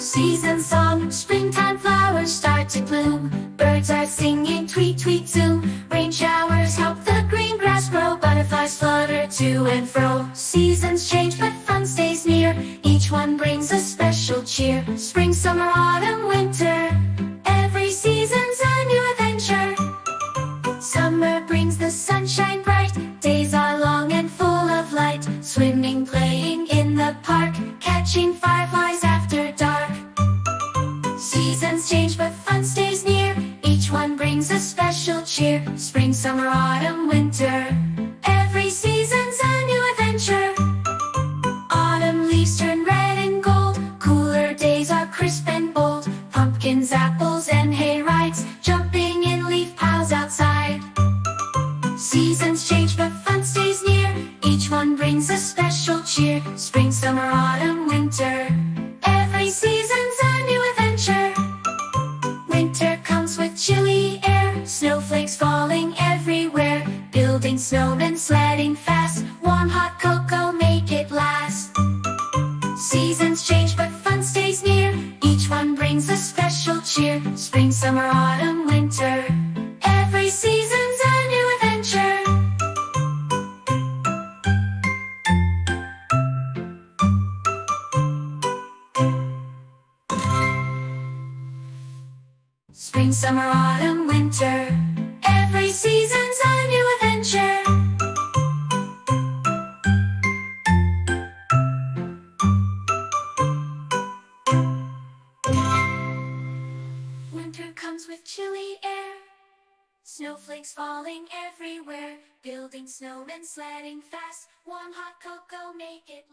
Season song, springtime flowers start to bloom. Birds are singing, tweet, tweet, zoom. Rain showers help the green grass grow. Butterflies flutter to and fro. Seasons change, but fun stays near. Each one brings a special cheer. Spring, summer, autumn, winter. Every season's a new adventure. Summer brings the sunshine bright. Days are long and full of light. Swimming, playing in the park. Catching fireflies after dark. Seasons change, but fun stays near. Each one brings a special cheer. Spring, summer, autumn, winter. Every season's a new adventure. Autumn leaves turn red and gold. Cooler days are crisp and bold. Pumpkins, apples, and hay rides. Jumping in leaf piles outside. Seasons change, but fun stays near. Each one brings a special cheer. Spring, summer, autumn, winter. Every season's a new adventure. Winter comes with chilly air. Snowflakes falling everywhere. Building snowmen, sledding fast. Warm hot cocoa, make it last. Seasons change, but fun stays near. Each one brings a special cheer. Spring, summer, autumn, winter. Every season's a new adventure. Spring, summer, autumn, winter. Every season's a new adventure. Winter comes with chilly air. Snowflakes falling everywhere. Building snowmen, sledding fast. Warm hot cocoa, make it